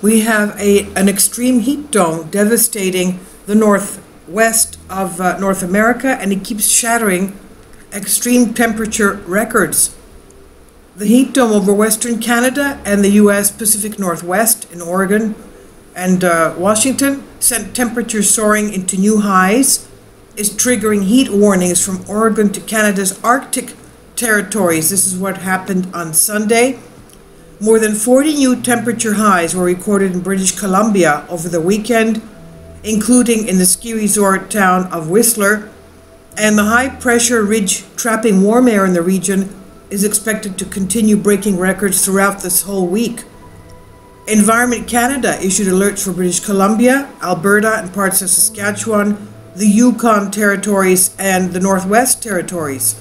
We have an extreme heat dome devastating the northwest of North America, and it keeps shattering extreme temperature records. The heat dome over Western Canada and the U.S. Pacific Northwest in Oregon and Washington sent temperatures soaring into new highs, is triggering heat warnings from Oregon to Canada's Arctic territories. This is what happened on Sunday. More than 40 new temperature highs were recorded in British Columbia over the weekend, including in the ski resort town of Whistler, and the high-pressure ridge trapping warm air in the region is expected to continue breaking records throughout this whole week. Environment Canada issued alerts for British Columbia, Alberta, and parts of Saskatchewan, the Yukon Territories, and the Northwest Territories.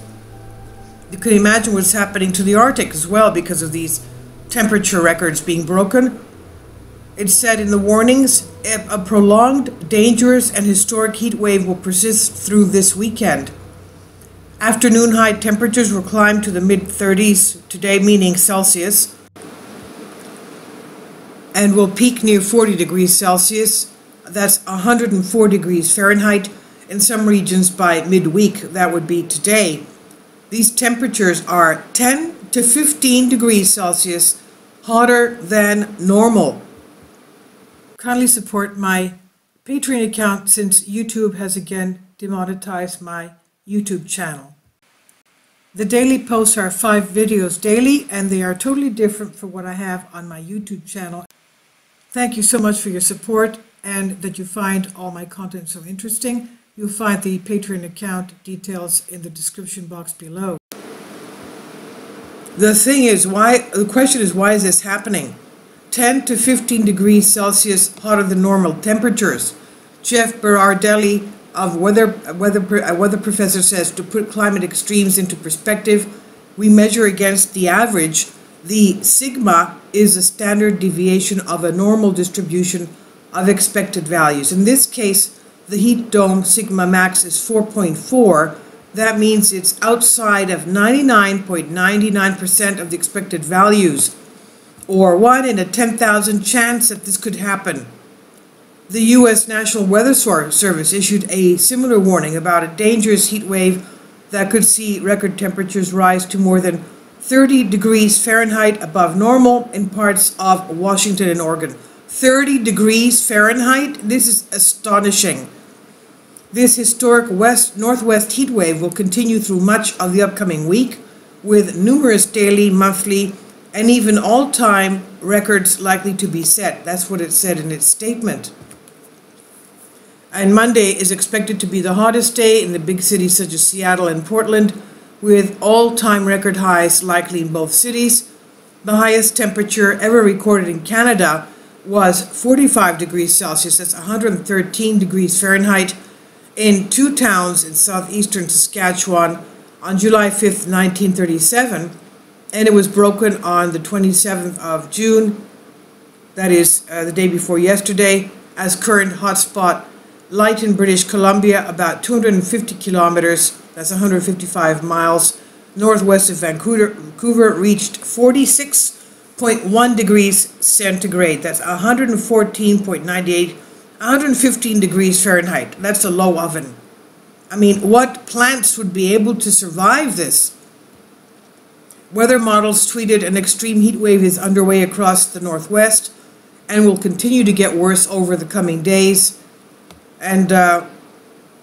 You can imagine what's happening to the Arctic as well because of these temperature records being broken. It said in the warnings, a prolonged, dangerous, and historic heat wave will persist through this weekend. Afternoon high temperatures will climb to the mid-30s today, meaning Celsius, and will peak near 40 degrees Celsius. That's 104 degrees Fahrenheit in some regions by midweek. That would be today. These temperatures are 10 to 15 degrees Celsius hotter than normal. Kindly support my Patreon account since YouTube has again demonetized my YouTube channel. The daily posts are 5 videos daily, and they are totally different from what I have on my YouTube channel. Thank you so much for your support and that you find all my content so interesting. You'll find the Patreon account details in the description box below. The question is, why is this happening? 10 to 15 degrees Celsius hotter than normal temperatures. Jeff Berardelli of weather professor says, to put climate extremes into perspective, we measure against the average. The sigma is a standard deviation of a normal distribution of expected values. In this case, the heat dome sigma max is 4.4. That means it's outside of 99.99% of the expected values, or 1 in a 10,000 chance that this could happen. The U.S. National Weather Service issued a similar warning about a dangerous heat wave that could see record temperatures rise to more than 30 degrees Fahrenheit above normal in parts of Washington and Oregon. 30 degrees Fahrenheit? This is astonishing. This historic northwest heat wave will continue through much of the upcoming week, with numerous daily, monthly, and even all-time records likely to be set. That's what it said in its statement. And Monday is expected to be the hottest day in the big cities such as Seattle and Portland, with all-time record highs likely in both cities. The highest temperature ever recorded in Canada was 45 degrees Celsius, that's 113 degrees Fahrenheit, in 2 towns in southeastern Saskatchewan on July 5th, 1937, and it was broken on the 27th of June, that is the day before yesterday, as current hotspot light in British Columbia, about 250 kilometers, that's 155 miles, northwest of Vancouver, reached 46.1 degrees centigrade, that's 114.98, 115 degrees Fahrenheit. That's a low oven. I mean, what plants would be able to survive this? Weather models tweeted an extreme heat wave is underway across the northwest and will continue to get worse over the coming days. And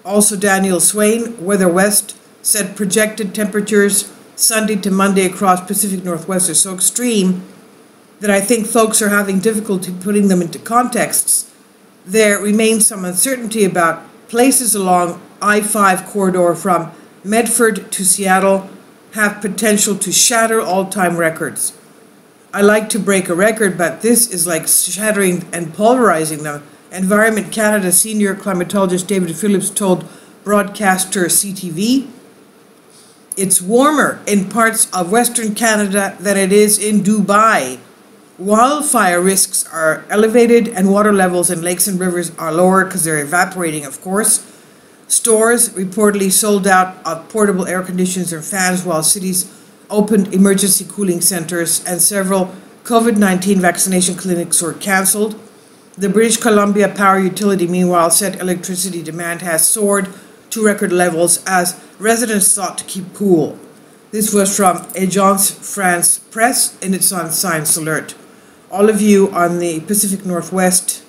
also Daniel Swain, Weather West, said projected temperatures Sunday to Monday across Pacific Northwest are so extreme that I think folks are having difficulty putting them into contexts. There remains some uncertainty about places along I-5 corridor from Medford to Seattle have potential to shatter all-time records. I like to break a record, but this is like shattering and pulverizing them. Environment Canada senior climatologist David Phillips told broadcaster CTV, it's warmer in parts of Western Canada than it is in Dubai. Wildfire risks are elevated and water levels in lakes and rivers are lower because they're evaporating, of course. Stores reportedly sold out of portable air conditioners and fans while cities opened emergency cooling centers, and several COVID-19 vaccination clinics were cancelled. The British Columbia Power Utility, meanwhile, said electricity demand has soared to record levels as residents sought to keep cool. This was from Agence France Presse and it's on Science Alert. All of you on the Pacific Northwest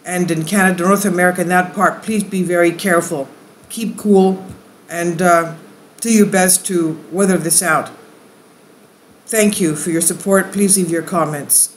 and in Canada, North America, and that part, please be very careful. Keep cool and do your best to weather this out. Thank you for your support. Please leave your comments.